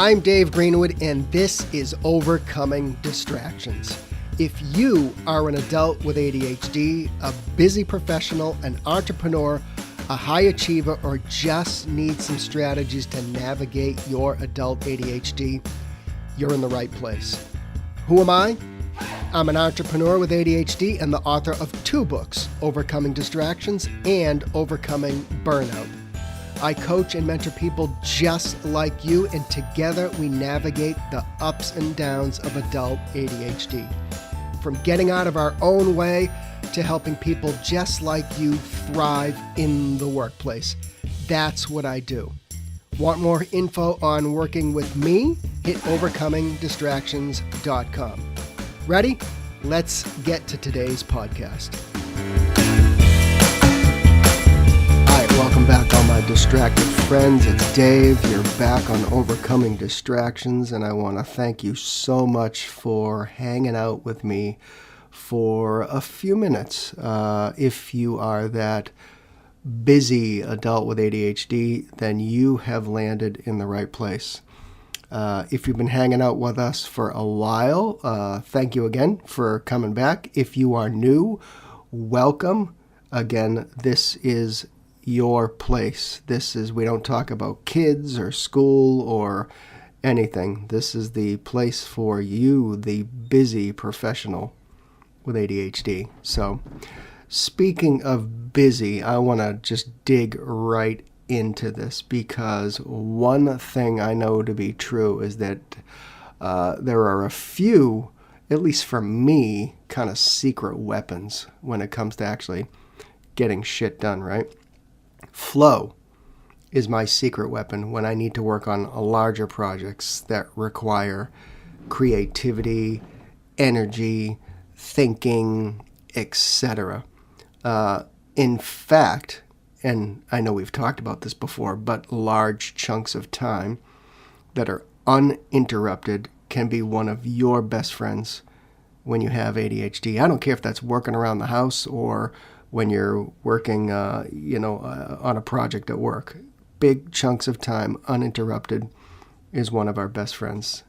I'm Dave Greenwood, and this is Overcoming Distractions. If you are an adult with ADHD, a busy professional, an entrepreneur, a high achiever, or just need some strategies to navigate your adult ADHD, you're in the right place. Who am I? I'm an entrepreneur with ADHD and the author of 2 books, Overcoming Distractions and Overcoming Burnout. I coach and mentor people just like you, and together we navigate the ups and downs of adult ADHD. From getting out of our own way to helping people just like you thrive in the workplace. That's what I do. Want more info on working with me? Hit overcomingdistractions.com. Ready? Let's get to today's podcast. Hi, welcome back, all my distracted friends. It's Dave. You're back on Overcoming Distractions, and I want to thank you so much for hanging out with me for a few minutes. If you are that busy adult with ADHD, then you have landed in the right place. If you've been hanging out with us for a while, thank you again for coming back. If you are new, welcome. Again, this is your place. We don't talk about kids or school or anything. This is the place for you, the busy professional with ADHD. So, speaking of busy, I want to just dig right into this, because one thing I know to be true is that there are a few, at least for me, kind of secret weapons when it comes to actually getting shit done, right? Flow is my secret weapon when I need to work on larger projects that require creativity, energy, thinking, etc. In fact, and I know we've talked about this before, but large chunks of time that are uninterrupted can be one of your best friends when you have ADHD. I don't care if that's working around the house or when you're working, on a project at work. Big chunks of time uninterrupted is one of our best friends.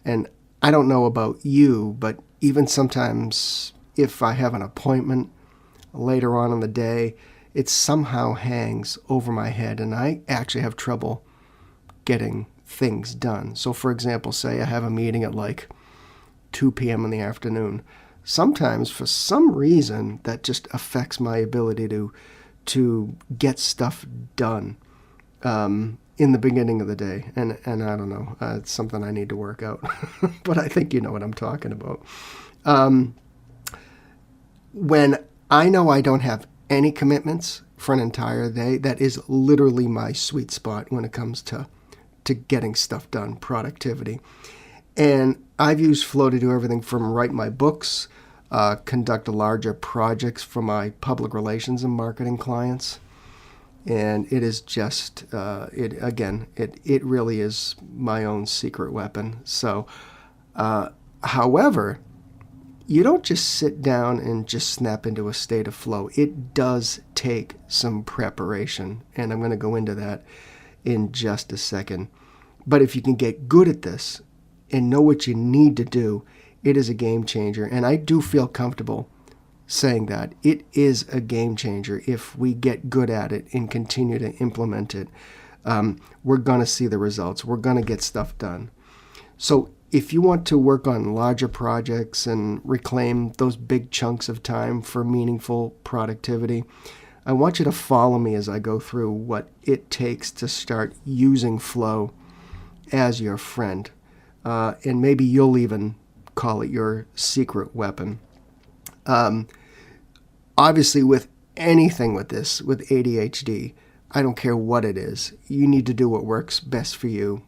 And I don't know about you, but even sometimes if I have an appointment later on in the day, it somehow hangs over my head and I actually have trouble getting things done. So for example, say I have a meeting at like 2 p.m. in the afternoon. Sometimes for some reason that just affects my ability to get stuff done in the beginning of the day. And I don't know, it's something I need to work out, but I think you know what I'm talking about. When I know I don't have any commitments for an entire day, that is literally my sweet spot when it comes to getting stuff done, productivity. And I've used Flow to do everything from write my books, conduct larger projects for my public relations and marketing clients. And it is just, it really is my own secret weapon. So, however, you don't just sit down and just snap into a state of flow. It does take some preparation, and I'm going to go into that in just a second. But if you can get good at this and know what you need to do, it is a game changer. And I do feel comfortable saying that. It is a game changer if we get good at it and continue to implement it. We're going to see the results. We're going to get stuff done. So if you want to work on larger projects and reclaim those big chunks of time for meaningful productivity, I want you to follow me as I go through what it takes to start using Flow as your friend. And maybe you'll even call it your secret weapon. Obviously, with anything with this, with ADHD, I don't care what it is, you need to do what works best for you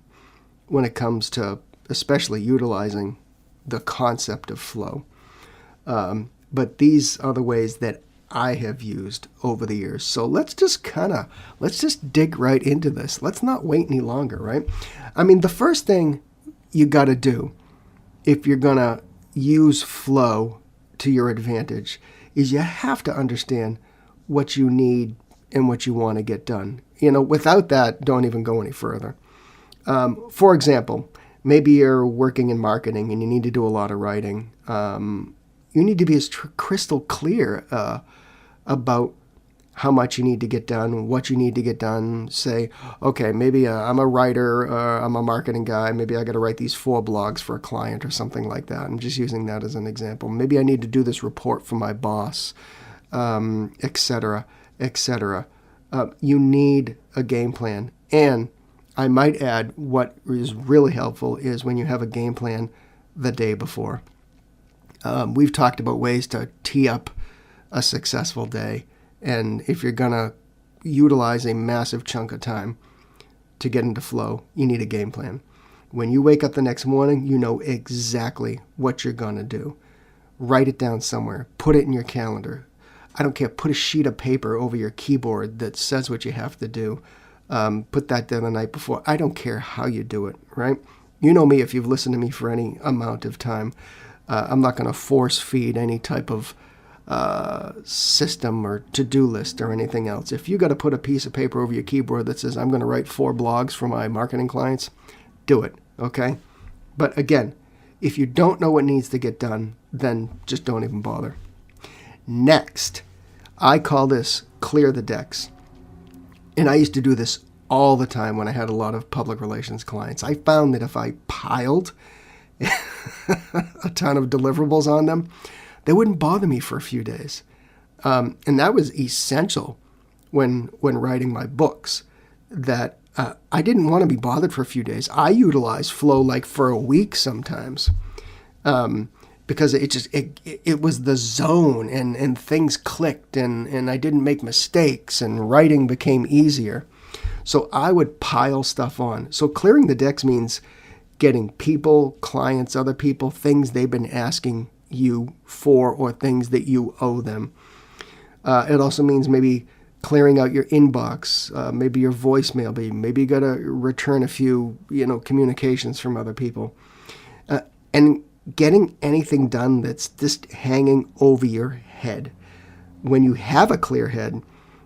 when it comes to especially utilizing the concept of flow. But these are the ways that I have used over the years. So let's just dig right into this. Let's not wait any longer, right? I mean, the first thing you got to do if you're going to use flow to your advantage is you have to understand what you need and what you want to get done. Without that, don't even go any further. For example, maybe you're working in marketing and you need to do a lot of writing. You need to be as crystal clear about how much you need to get done, what you need to get done. Say, okay, maybe I'm a writer, I'm a marketing guy. Maybe I got to write these 4 blogs for a client or something like that. I'm just using that as an example. Maybe I need to do this report for my boss, etc., etc. You need a game plan. And I might add, what is really helpful is when you have a game plan the day before. We've talked about ways to tee up a successful day. And if you're going to utilize a massive chunk of time to get into flow, you need a game plan. When you wake up the next morning, you know exactly what you're going to do. Write it down somewhere. Put it in your calendar. I don't care. Put a sheet of paper over your keyboard that says what you have to do. Put that down the night before. I don't care how you do it, right? You know me, if you've listened to me for any amount of time. I'm not going to force feed any type of system or to-do list or anything else. If you got to put a piece of paper over your keyboard that says, I'm going to write 4 blogs for my marketing clients, do it, okay? But again, if you don't know what needs to get done, then just don't even bother. Next, I call this clear the decks. And I used to do this all the time when I had a lot of public relations clients. I found that if I piled a ton of deliverables on them, they wouldn't bother me for a few days. And that was essential when writing my books, that I didn't want to be bothered for a few days. I utilized flow like for a week sometimes, because it was the zone, and things clicked, and I didn't make mistakes, and writing became easier. So I would pile stuff on. So clearing the decks means getting people, clients, other people, things they've been asking you for, or things that you owe them. It also means maybe clearing out your inbox, maybe your voicemail, maybe you got to return a few, communications from other people, and getting anything done that's just hanging over your head. When you have a clear head,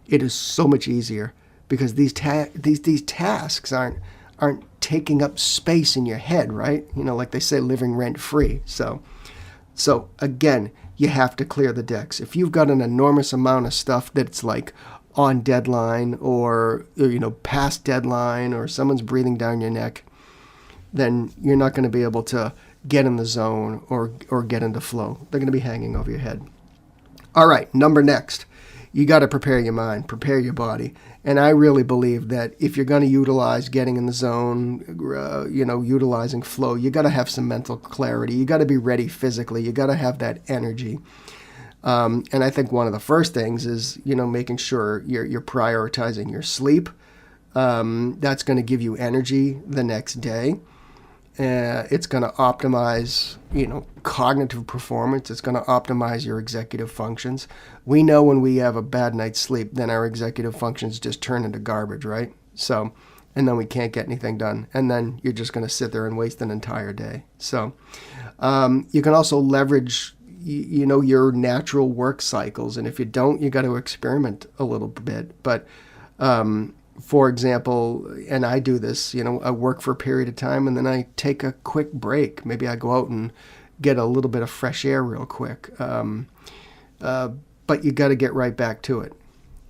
it is so much easier, because these tasks aren't taking up space in your head, right? Like they say, living rent free. So again, you have to clear the decks. If you've got an enormous amount of stuff that's like on deadline, or past deadline, or someone's breathing down your neck, then you're not going to be able to get in the zone or get into flow. They're going to be hanging over your head. All right, next. You got to prepare your mind, prepare your body. And I really believe that if you're going to utilize getting in the zone, utilizing flow, you got to have some mental clarity. You got to be ready physically. You got to have that energy. And I think one of the first things is, making sure you're prioritizing your sleep. That's going to give you energy the next day. It's going to optimize, cognitive performance. It's going to optimize your executive functions. We know when we have a bad night's sleep, then our executive functions just turn into garbage, right? So, and then we can't get anything done. And then you're just going to sit there and waste an entire day. So, you can also leverage, your natural work cycles. And if you don't, you got to experiment a little bit. But, for example, and I do this, I work for a period of time and then I take a quick break. Maybe I go out and get a little bit of fresh air real quick. But you got to get right back to it.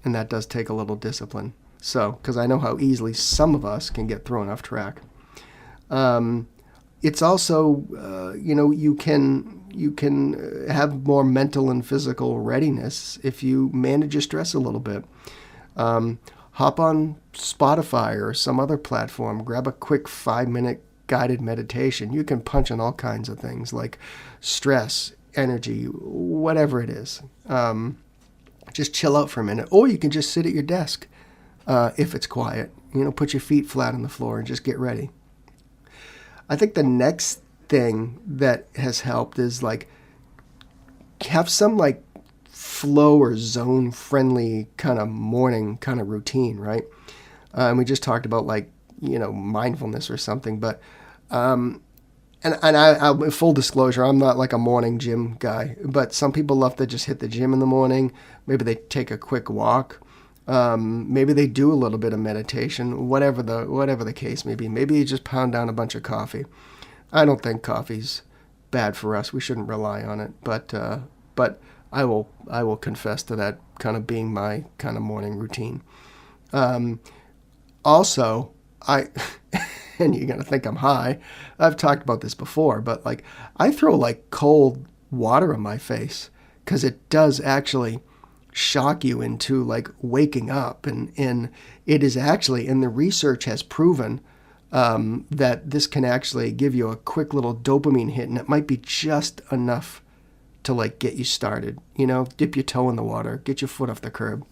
And that does take a little discipline. So, because I know how easily some of us can get thrown off track. It's also, you can have more mental and physical readiness if you manage your stress a little bit. Hop on Spotify or some other platform, grab a quick 5-minute guided meditation. You can punch on all kinds of things like stress, energy, whatever it is. Just chill out for a minute. Or you can just sit at your desk if it's quiet. Put your feet flat on the floor and just get ready. I think the next thing that has helped is have some flow or zone friendly kind of morning kind of routine, right? And we just talked about mindfulness or something, but and I full disclosure, I'm not like a morning gym guy, but some people love to just hit the gym in the morning. Maybe they take a quick walk. Maybe they do a little bit of meditation, whatever the case may be. Maybe you just pound down a bunch of coffee. I don't think coffee's bad for us. We shouldn't rely on it, but I will confess to that kind of being my kind of morning routine. Also, I and you're gonna think I'm high. I've talked about this before, but like I throw like cold water in my face because it does actually shock you into like waking up, and it is actually, and the research has proven that this can actually give you a quick little dopamine hit, and it might be just enough to like get you started. Dip your toe in the water, get your foot off the curb.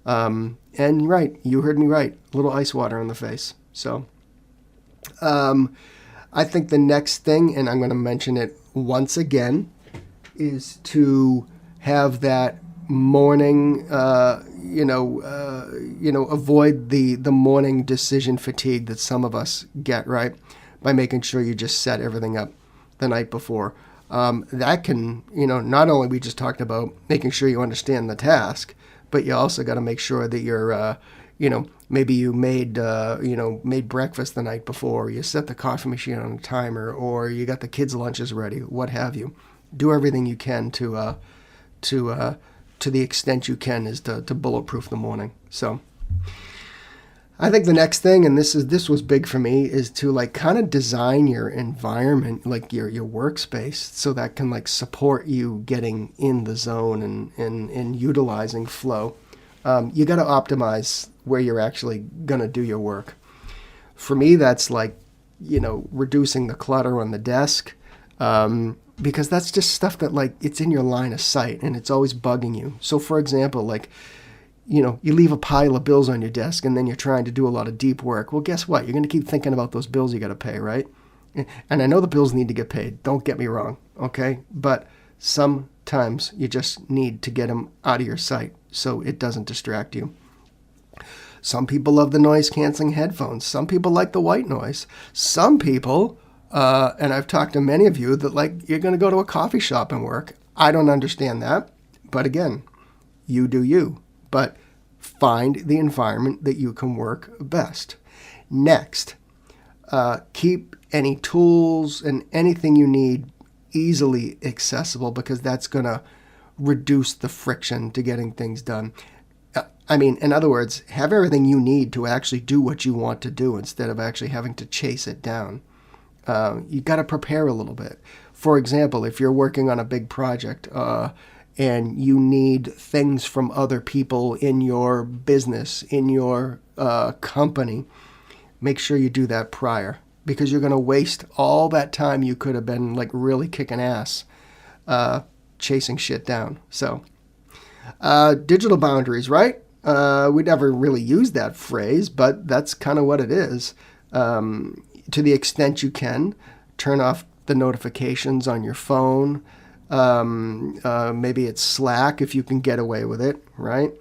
And right, you heard me right, a little ice water in the face. So I think the next thing, and I'm going to mention it once again, is to have that morning, avoid the morning decision fatigue that some of us get, right? By making sure you just set everything up the night before. That can, not only we just talked about making sure you understand the task, but you also got to make sure that you're, maybe you made breakfast the night before, you set the coffee machine on a timer, or you got the kids' lunches ready, what have you. Do everything you can to the extent you can is to bulletproof the morning. So I think the next thing, and this was big for me, is to like kind of design your environment, like your workspace, so that can like support you getting in the zone and utilizing flow. You got to optimize where you're actually going to do your work. For me, that's like, reducing the clutter on the desk, because that's just stuff that like it's in your line of sight and it's always bugging you. So for example, like, you leave a pile of bills on your desk and then you're trying to do a lot of deep work. Well, guess what? You're going to keep thinking about those bills you got to pay, right? And I know the bills need to get paid. Don't get me wrong, okay? But sometimes you just need to get them out of your sight so it doesn't distract you. Some people love the noise-canceling headphones. Some people like the white noise. Some people, and I've talked to many of you, that like you're going to go to a coffee shop and work. I don't understand that. But again, you do you. But find the environment that you can work best. Next, keep any tools and anything you need easily accessible, because that's going to reduce the friction to getting things done. In other words, have everything you need to actually do what you want to do instead of actually having to chase it down. You got to prepare a little bit. For example, if you're working on a big project, and you need things from other people in your business, in your company, make sure you do that prior, because you're going to waste all that time you could have been like really kicking ass chasing shit down. So digital boundaries, right? We never really use that phrase, but that's kind of what it is. To the extent you can, turn off the notifications on your phone. Maybe it's Slack if you can get away with it, right?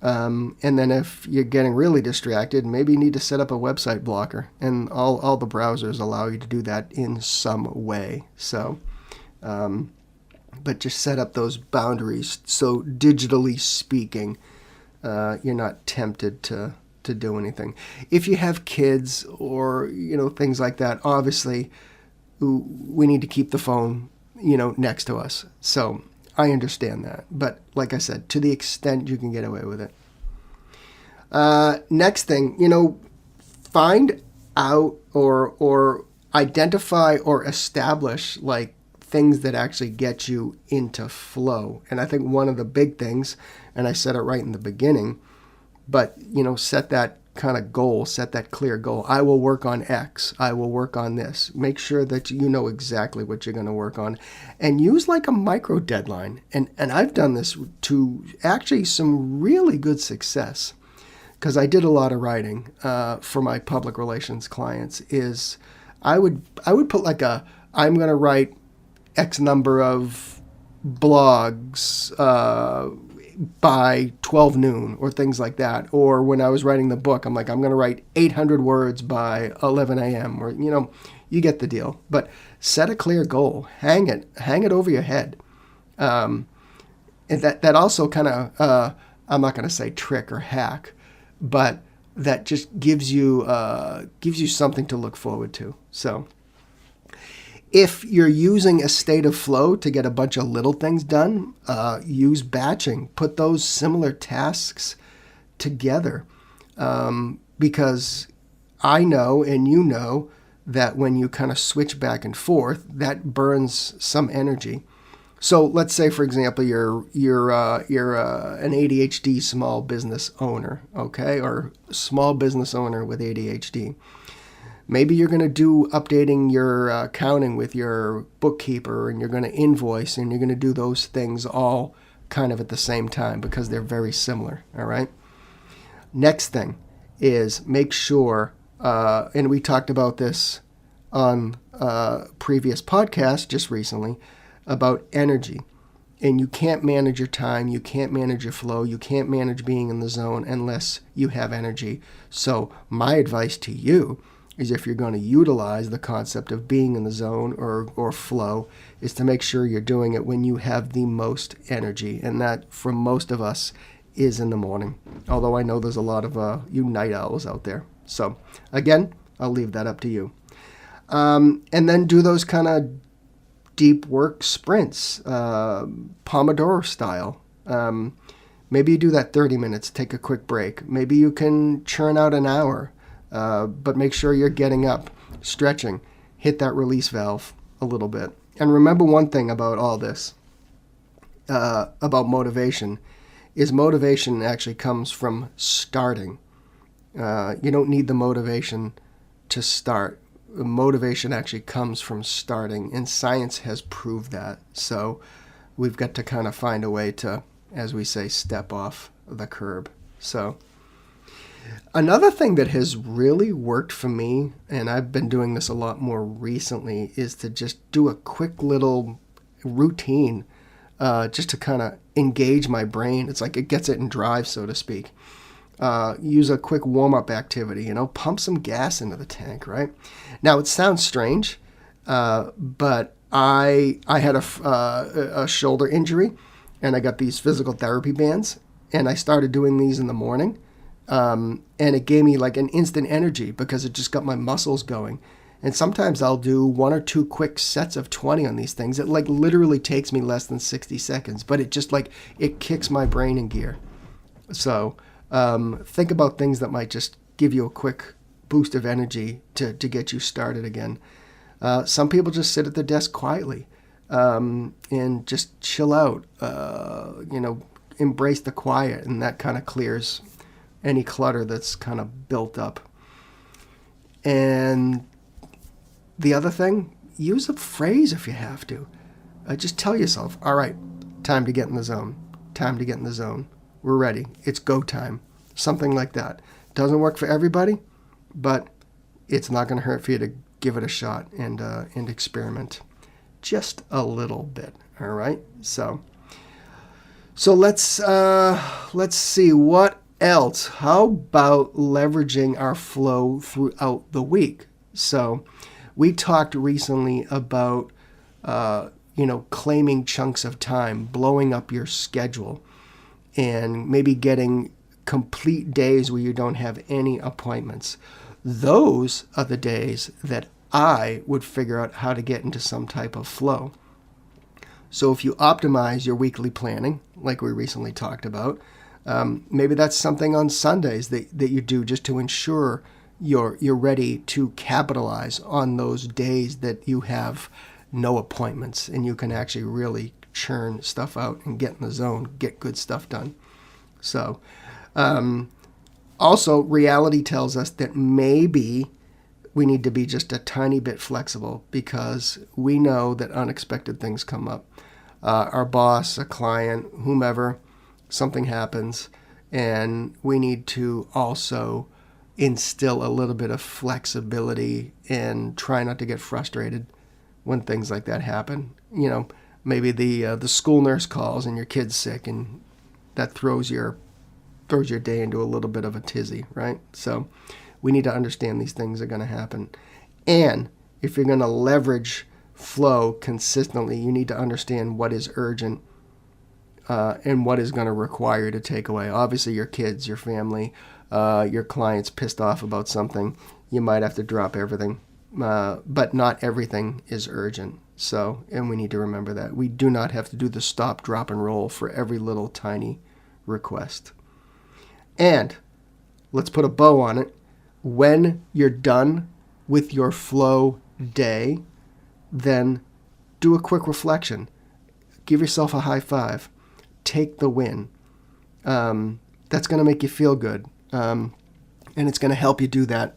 And then if you're getting really distracted, maybe you need to set up a website blocker, and all the browsers allow you to do that in some way. So, but just set up those boundaries so digitally speaking, you're not tempted to do anything. If you have kids or, things like that, obviously we need to keep the phone next to us. So I understand that. But like I said, to the extent you can get away with it. Next thing, find out or identify or establish like things that actually get you into flow. And I think one of the big things, and I said it right in the beginning, but, set that kind of goal, set that clear goal. I will work on X. I will work on this. Make sure that you know exactly what you're going to work on, and use like a micro deadline. And I've done this to actually some really good success, because I did a lot of writing for my public relations clients. Is I would put like I'm going to write X number of blogs by 12 noon or things like that. Or when I was writing the book, I'm like, I'm going to write 800 words by 11 a.m. or, you get the deal. But set a clear goal, hang it over your head. And that also kind of I'm not going to say trick or hack, but that just gives you something to look forward to. So if you're using a state of flow to get a bunch of little things done, use batching. Put those similar tasks together, because I know and you know that when you kind of switch back and forth, that burns some energy. So let's say, for example, you're an ADHD small business owner, okay, or small business owner with ADHD. Maybe you're going to do updating your accounting with your bookkeeper, and you're going to invoice, and you're going to do those things all kind of at the same time because they're very similar, all right? Next thing is make sure, and we talked about this on previous podcast just recently, about energy. And you can't manage your time, you can't manage your flow, you can't manage being in the zone unless you have energy. So my advice to you is, if you're going to utilize the concept of being in the zone or flow, is to make sure you're doing it when you have the most energy. And that, for most of us, is in the morning. Although I know there's a lot of you night owls out there. So again, I'll leave that up to you. And then do those kind of deep work sprints, Pomodoro style. Maybe you do that 30 minutes, take a quick break. Maybe you can churn out an hour, but make sure you're getting up, stretching, hit that release valve a little bit. And remember one thing about all this, about motivation, is motivation actually comes from starting. You don't need the motivation to start. Motivation actually comes from starting, and science has proved that. So we've got to kind of find a way to, as we say, step off the curb. So another thing that has really worked for me, and I've been doing this a lot more recently, is to just do a quick little routine, just to kind of engage my brain. It's like it gets it in drive, so to speak. Use a quick warm-up activity, pump some gas into the tank, right? Now, it sounds strange, but I had a shoulder injury, and I got these physical therapy bands, and I started doing these in the morning, and it gave me like an instant energy because it just got my muscles going. And sometimes I'll do 1 or 2 quick sets of 20 on these things. It like literally takes me less than 60 seconds, but it just like, it kicks my brain in gear. So think about things that might just give you a quick boost of energy to get you started again. Some people just sit at the desk quietly and just chill out, embrace the quiet, and that kind of clears any clutter that's kind of built up. And the other thing, use a phrase if you have to. Just tell yourself, all right, time to get in the zone. Time to get in the zone. We're ready. It's go time. Something like that. Doesn't work for everybody, but it's not going to hurt for you to give it a shot and experiment just a little bit. All right. So let's see what else. How about leveraging our flow throughout the week? So we talked recently about claiming chunks of time, blowing up your schedule, and maybe getting complete days where you don't have any appointments. Those are the days that I would figure out how to get into some type of flow. So if you optimize your weekly planning, like we recently talked about, maybe that's something on Sundays that you do just to ensure you're ready to capitalize on those days that you have no appointments and you can actually really churn stuff out and get in the zone, get good stuff done. So also, reality tells us that maybe we need to be just a tiny bit flexible because we know that unexpected things come up. Our boss, a client, whomever, something happens, and we need to also instill a little bit of flexibility and try not to get frustrated when things like that happen. Maybe the school nurse calls and your kid's sick, and that throws your day into a little bit of a tizzy, right? So we need to understand these things are going to happen. And if you're going to leverage flow consistently, you need to understand what is urgent and what is going to require you to take away. Obviously, your kids, your family, your clients pissed off about something, you might have to drop everything. But not everything is urgent. So, and we need to remember that. We do not have to do the stop, drop, and roll for every little tiny request. And let's put a bow on it. When you're done with your flow day, then do a quick reflection. Give yourself a high five. Take the win. That's going to make you feel good. And it's going to help you do that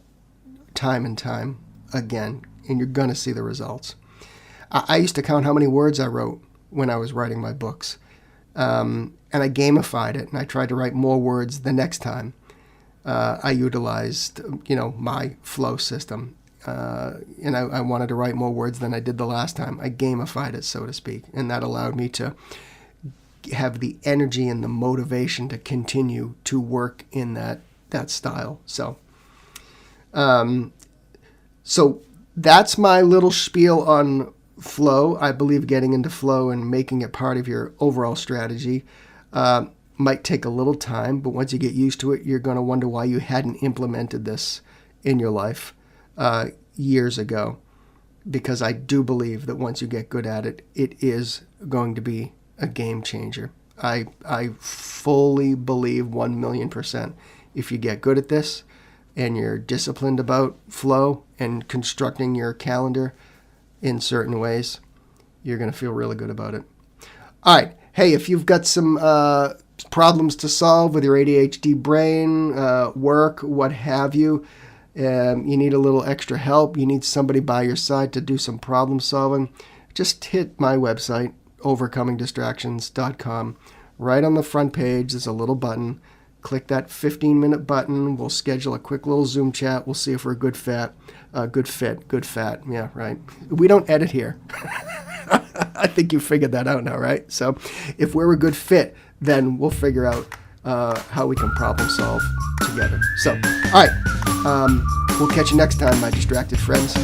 time and time again. And you're going to see the results. I used to count how many words I wrote when I was writing my books. And I gamified it. And I tried to write more words the next time. I utilized, my flow system. And I wanted to write more words than I did the last time. I gamified it, so to speak. And that allowed me to have the energy and the motivation to continue to work in that style. So that's my little spiel on flow. I believe getting into flow and making it part of your overall strategy might take a little time, but once you get used to it, you're going to wonder why you hadn't implemented this in your life years ago. Because I do believe that once you get good at it, it is going to be a game changer. I fully believe 1,000,000%. If you get good at this and you're disciplined about flow and constructing your calendar in certain ways, you're going to feel really good about it. All right. Hey, if you've got some problems to solve with your ADHD brain, work, what have you, you need a little extra help, you need somebody by your side to do some problem solving, just hit my website, overcomingdistractions.com. Right on the front page, there's a little button. Click that 15-minute button. We'll schedule a quick little Zoom chat. We'll see if we're a good fit. Good fat. Yeah, right. We don't edit here. I think you figured that out now, right? So if we're a good fit, then we'll figure out how we can problem solve together. So, all right. We'll catch you next time, my distracted friends.